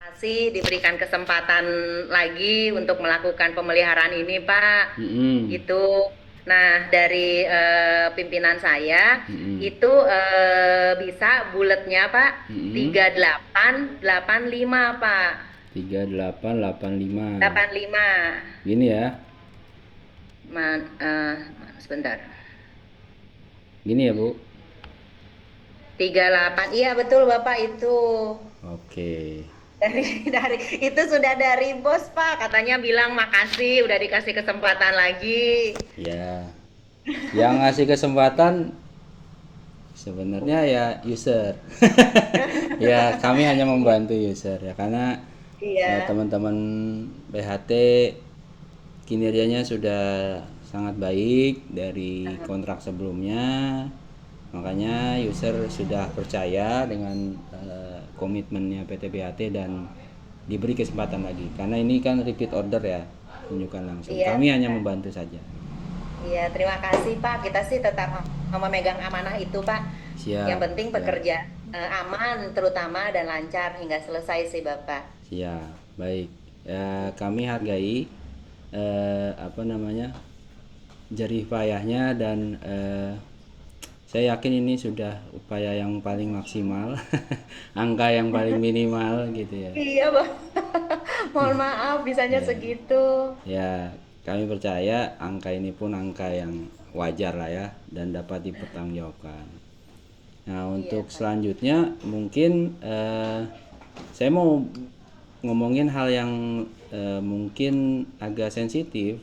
Masih diberikan kesempatan lagi untuk melakukan pemeliharaan ini, Pak. Mm-mm. Gitu. Nah, dari pimpinan saya Mm-mm. itu bisa bulatnya, Pak, Mm-mm. 3885, Pak. 3885. 85. Gini ya. Sebentar. Gini ya, Bu. 38. Iya, betul, Bapak itu. Oke. Dari dari itu sudah dari bos, Pak. Katanya bilang makasih udah dikasih kesempatan lagi. Ya. Yang ngasih kesempatan sebenarnya ya user. Ya, kami hanya membantu user ya karena Iya. teman-teman BHT kinerjanya sudah sangat baik dari kontrak sebelumnya. Makanya user sudah percaya dengan komitmennya PT BHT dan diberi kesempatan lagi. Karena ini kan repeat order ya, tunjukkan langsung. Iya, Kami hanya membantu saja. iya, terima kasih Pak. Kita sih tetap memegang amanah itu Pak. Yang Siap, penting siap, pekerja aman terutama dan lancar hingga selesai sih Bapak. siap. Baik. Ya, kami hargai apa namanya jerih payahnya dan saya yakin ini sudah upaya yang paling maksimal, angka yang paling minimal gitu ya. Iya Bang. Mohon maaf bisanya Ya, segitu. ya, kami percaya angka ini pun angka yang wajar lah ya dan dapat dipertanggungjawabkan. Nah, Iya untuk Pak. selanjutnya mungkin saya mau ngomongin hal yang mungkin agak sensitif,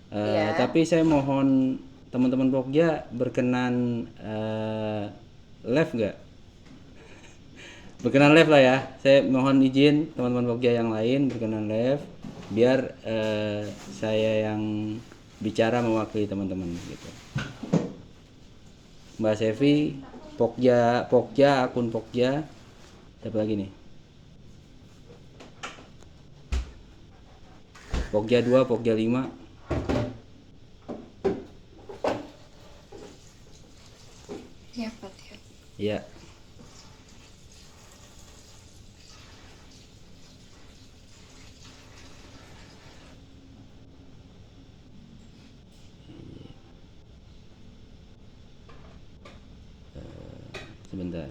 Iya. tapi saya mohon teman-teman Pokja berkenan live nggak? Berkenan live lah ya. Saya mohon izin teman-teman Pokja yang lain berkenan live biar saya yang bicara mewakili teman-teman gitu. Mbak Sevi, Pokja, Pokja, akun Pokja. Siapa lagi nih? Pokja 2, Pokja 5. Ya, Pak. Ya. Iya, sebentar.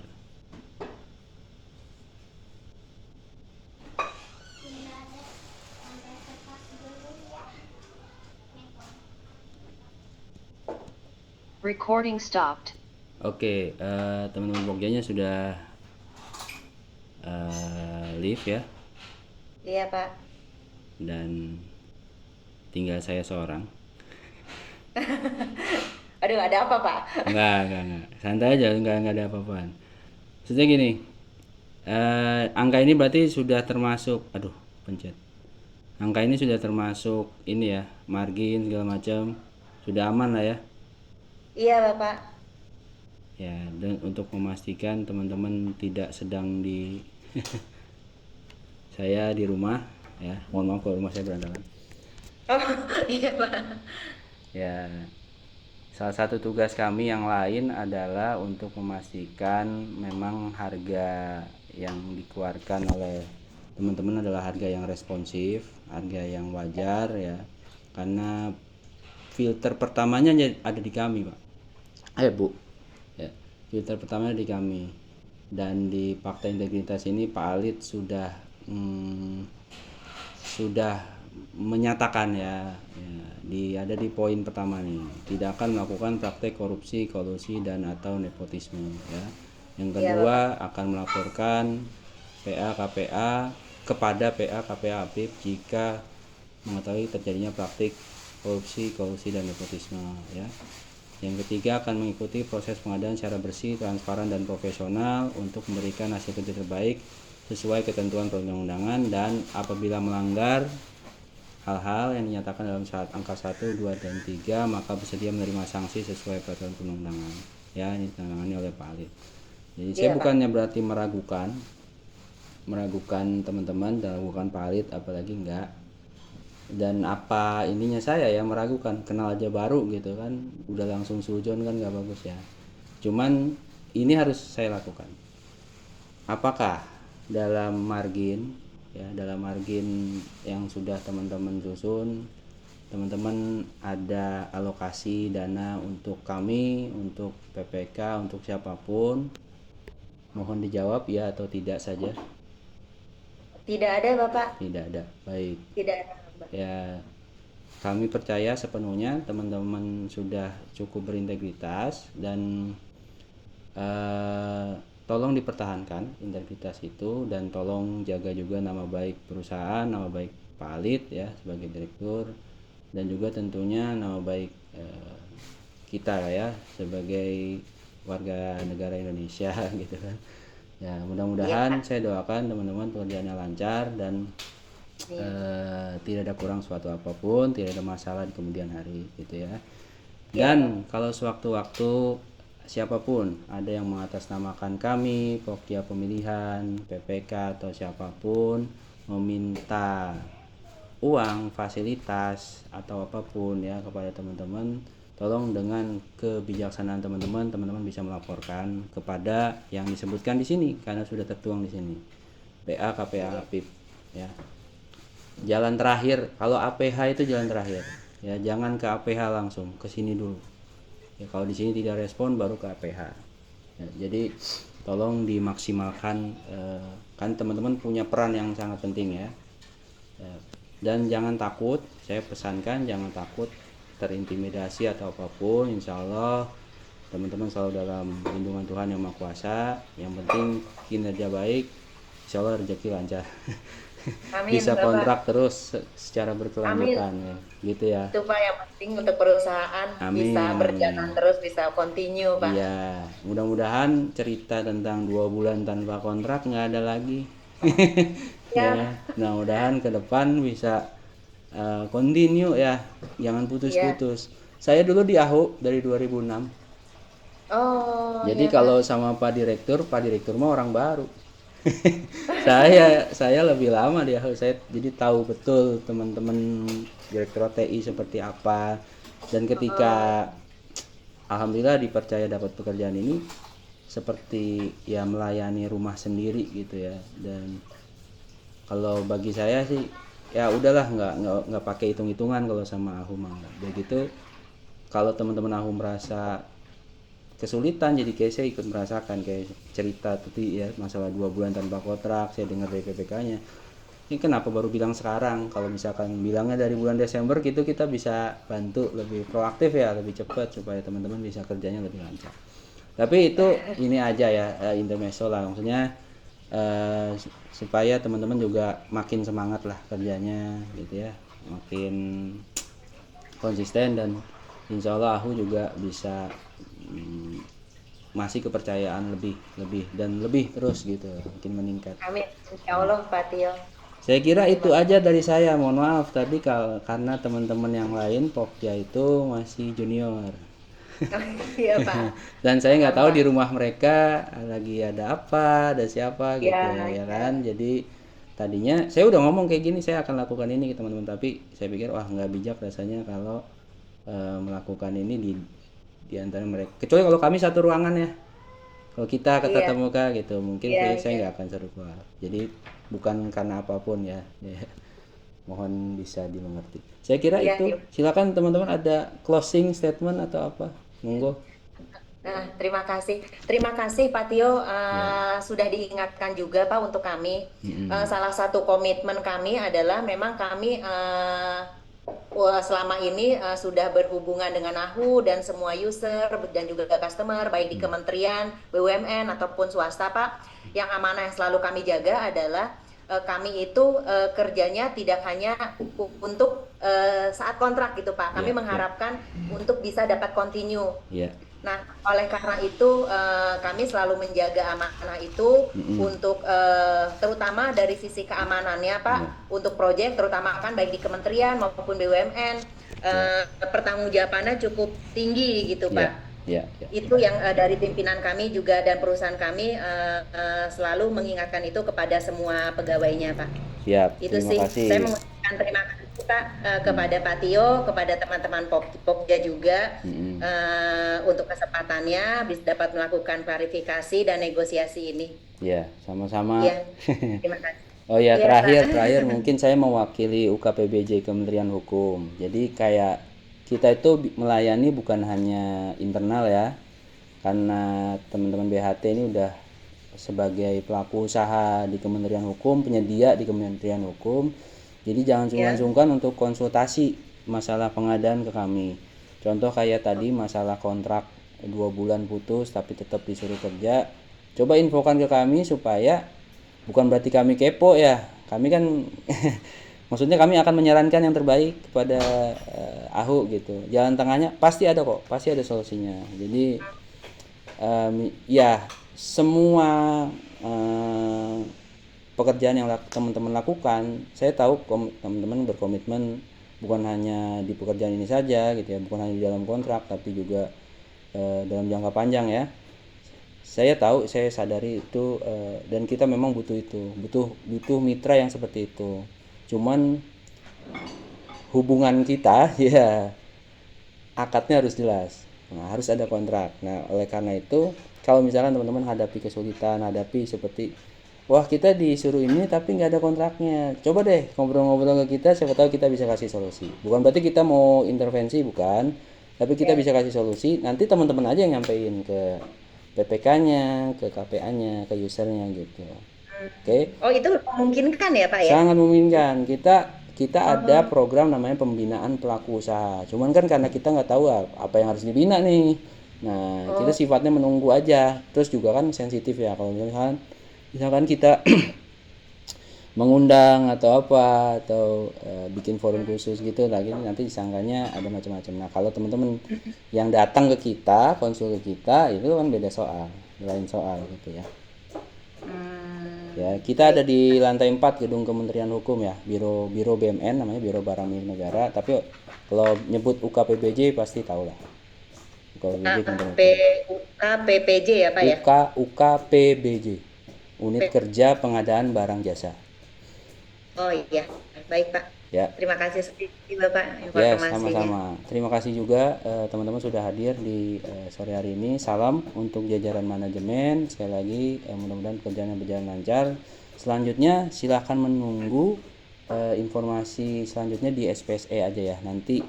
Recording stopped. Oke, teman-teman Pogjanya sudah live ya Iya Pak. dan tinggal saya seorang. Aduh, ada apa Pak? Enggak. Santai aja, enggak ada apa-apaan. Maksudnya gini, angka ini berarti sudah termasuk, aduh, pencet. Angka ini sudah termasuk ini ya, margin segala macam, sudah aman lah ya. Iya Bapak. Ya, dan untuk memastikan teman-teman tidak sedang di saya di rumah ya. Mohon maaf kalau rumah saya berantakan. Oh, iya Pak. Ya, salah satu tugas kami yang lain adalah untuk memastikan memang harga yang dikeluarkan oleh teman-teman adalah harga yang responsif, harga yang wajar ya. Karena filter pertamanya ada di kami, Pak. Ayo, Bu. Ya, filter pertamanya di kami. Dan di fakta integritas ini Pak Alit sudah menyatakan ada di poin pertama nih, tidak akan melakukan praktek korupsi, kolusi dan atau nepotisme ya. Yang Iya Bapak. kedua akan melaporkan PA KPA kepada PA KPA Apip jika mengetahui terjadinya praktik korupsi, kolusi dan nepotisme ya. Yang ketiga akan mengikuti proses pengadaan secara bersih, transparan dan profesional untuk memberikan hasil kerja terbaik sesuai ketentuan perundang-undangan, dan apabila melanggar hal-hal yang dinyatakan dalam syarat angka 1, 2, dan 3 maka bersedia menerima sanksi sesuai peraturan perundang-undangan. Ya, ini ditandatangani oleh Pak Alif. Jadi saya Iya Pak. bukannya berarti meragukan teman-teman dan meragukan Pak Alif, apalagi enggak. Dan apa ininya saya ya meragukan, kenal aja baru gitu kan, udah langsung sujon kan nggak bagus ya. Cuman ini harus saya lakukan. Apakah dalam margin ya, dalam margin yang sudah teman-teman susun, teman-teman ada alokasi dana untuk kami, untuk PPK, untuk siapapun? Mohon dijawab ya atau tidak saja. Tidak ada Bapak, Tidak ada. Baik. tidak ada Bapak. Ya, kami percaya sepenuhnya teman-teman sudah cukup berintegritas dan tolong dipertahankan integritas itu, dan tolong jaga juga nama baik perusahaan, nama baik Pak Alit ya sebagai direktur, dan juga tentunya nama baik kita ya sebagai warga negara Indonesia gitu kan. Ya, mudah-mudahan saya doakan teman-teman pekerjaannya lancar dan tidak ada kurang suatu apapun, tidak ada masalah di kemudian hari gitu ya. Dan kalau sewaktu-waktu siapapun ada yang mengatasnamakan kami, Pokja Pemilihan, PPK atau siapapun meminta uang, fasilitas atau apapun ya kepada teman-teman, tolong dengan kebijaksanaan teman-teman bisa melaporkan kepada yang disebutkan di sini karena sudah tertuang di sini. PA, KPA, APIP ya. Jalan terakhir, kalau APH itu jalan terakhir. Ya, jangan ke APH langsung, ke sini dulu. Ya, kalau di sini tidak respon baru ke APH. Ya, jadi tolong dimaksimalkan, kan teman-teman punya peran yang sangat penting ya. Ya, dan jangan takut, saya pesankan jangan takut terintimidasi atau apapun. Insya Allah teman-teman selalu dalam lindungan Tuhan Yang Maha Kuasa. Yang penting kinerja baik, insya Allah rezeki lancar. Amin, Bisa Bapak. kontrak terus secara berkelanjutan ya, gitu ya. Itu Pak yang penting untuk perusahaan Amin. bisa berjalan terus, bisa continue Pak. Iya, mudah-mudahan cerita tentang 2 bulan tanpa kontrak nggak ada lagi. Ya, mudah-mudahan ke depan bisa continue ya, jangan putus-putus. Saya dulu di AHU dari 2006. Oh, Jadi ya, kalau sama Pak Direktur mah orang baru. saya lebih lama di AHU, saya jadi tahu betul teman-teman Direktur TI seperti apa. Dan ketika alhamdulillah dipercaya dapat pekerjaan ini, seperti ya melayani rumah sendiri gitu ya. Dan kalau bagi saya sih ya udahlah, nggak pakai hitung-hitungan kalau sama AHU mah. Begitu kalau teman-teman AHU merasa kesulitan, jadi kayak saya ikut merasakan kayak cerita tadi ya, masalah 2 bulan tanpa kontrak, saya dengar dari PPK-nya. Ini kenapa baru bilang sekarang? Kalau misalkan bilangnya dari bulan Desember gitu, kita bisa bantu lebih proaktif ya, lebih cepat supaya teman-teman bisa kerjanya lebih lancar. Tapi itu ini aja ya, intermezzo lah, maksudnya supaya teman-teman juga makin semangat lah kerjanya gitu ya, makin konsisten, dan insya Allah aku juga bisa masih kepercayaan lebih dan lebih terus gitu, makin meningkat. amin. Insya Allah Pak Tio. Saya kira itu aja dari saya. Mohon maaf tadi karena teman-teman yang lain Pokja itu masih junior. Iya Pak. Dan saya nggak tahu di rumah mereka lagi ada apa, ada siapa gitu Ya, ya kan. Jadi tadinya saya udah ngomong kayak gini, saya akan lakukan ini ke teman-teman, tapi saya pikir wah nggak bijak rasanya kalau melakukan ini di antara mereka. Kecuali kalau kami satu ruangan ya. Kalau kita tatap muka gitu, mungkin saya nggak akan seru keluar. Jadi bukan karena apapun ya. Mohon bisa dimengerti. Saya kira itu. Silakan teman-teman, ada closing statement atau apa? Monggo. Nah, terima kasih Pak Tio, sudah diingatkan juga Pak untuk kami. Salah satu komitmen kami adalah memang kami selama ini sudah berhubungan dengan AHU dan semua user dan juga customer baik di kementerian, BUMN ataupun swasta Pak. Yang amanah yang selalu kami jaga adalah kami itu kerjanya tidak hanya untuk saat kontrak gitu Pak. Kami mengharapkan untuk bisa dapat continue. Nah, oleh karena itu kami selalu menjaga amanah itu untuk terutama dari sisi keamanannya Pak, untuk proyek terutama kan baik di kementerian maupun BUMN pertanggungjawabannya cukup tinggi gitu Pak. Itu yang dari pimpinan kami juga dan perusahaan kami selalu mengingatkan itu kepada semua pegawainya Pak. Itu sih. Kasih. Saya mengucapkan terima kasih Pak kepada Pak Tio, kepada teman-teman Pokja juga untuk kesempatannya bisa dapat melakukan klarifikasi dan negosiasi ini. Ya, sama-sama. Ya, terima kasih. Oh ya, Iya, Pak. terakhir mungkin saya mewakili UKPBJ Kementerian Hukum. Jadi kayak kita itu melayani bukan hanya internal ya, karena teman-teman BHT ini udah sebagai pelaku usaha di Kementerian Hukum, penyedia di Kementerian Hukum. Jadi jangan Ya, sungkan-sungkan untuk konsultasi masalah pengadaan ke kami. Contoh kayak tadi masalah kontrak 2 bulan putus tapi tetap disuruh kerja. Coba infokan ke kami supaya bukan berarti kami kepo ya. Kami kan maksudnya kami akan menyarankan yang terbaik kepada AHU gitu. Jalan tengahnya pasti ada kok, pasti ada solusinya. Jadi ya semua eh, pekerjaan yang teman-teman lakukan, saya tahu teman-teman berkomitmen bukan hanya di pekerjaan ini saja gitu ya, bukan hanya di dalam kontrak tapi juga dalam jangka panjang ya. Saya tahu, saya sadari itu dan kita memang butuh itu, butuh mitra yang seperti itu. Cuman hubungan kita ya akadnya harus jelas. Nah, harus ada kontrak. Nah, oleh karena itu, kalau misalkan teman-teman hadapi kesulitan, hadapi seperti, wah kita disuruh ini tapi nggak ada kontraknya. Coba deh ngobrol-ngobrol ke kita, siapa tahu kita bisa kasih solusi. Bukan berarti kita mau intervensi, bukan. Tapi kita bisa kasih solusi. Nanti teman-teman aja yang nyampein ke PPK-nya, ke KPA-nya, ke usernya gitu. Oke. Oh, itu memungkinkan ya, Pak ya? Sangat memungkinkan. Kita ada program namanya pembinaan pelaku usaha. Cuman kan karena kita nggak tahu apa yang harus dibina nih. Nah, kita sifatnya menunggu aja. Terus juga kan sensitif ya kalau misalkan kita mengundang atau apa atau bikin forum khusus gitu lagi nanti disangkanya ada macam-macam. Nah, kalau teman-teman yang datang ke kita, konsul ke kita itu kan beda soal, lain soal gitu ya. Ya, kita ada di lantai 4 gedung Kementerian Hukum ya, Biro BMN namanya, Biro Barang Milik Negara. Tapi kalau nyebut UKPBJ pasti tahu lah. UKPBJ Kementerian Hukum. PPJ ya, Pak ya? UKPBJ, Unit Kerja Pengadaan Barang Jasa. Oh iya, baik Pak. Ya. Terima kasih sekali Bapak Ya, informasinya. sama-sama. Terima kasih juga teman-teman sudah hadir di sore hari ini. Salam untuk jajaran manajemen. Sekali lagi mudah-mudahan pekerjaannya berjalan lancar. Selanjutnya silahkan menunggu informasi selanjutnya di SPSE aja ya. Nanti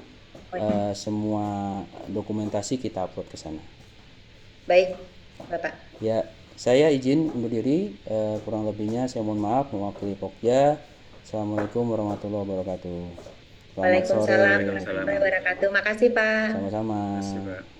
semua dokumentasi kita upload ke sana. Baik, Bapak. Ya, saya izin undur diri. Kurang lebihnya saya mohon maaf mewakili Pokja. Assalamualaikum warahmatullahi wabarakatuh. Selamat Waalaikumsalam sore. warahmatullahi wabarakatuh. Makasih Pak. Sama-sama. Terima kasih, Pak.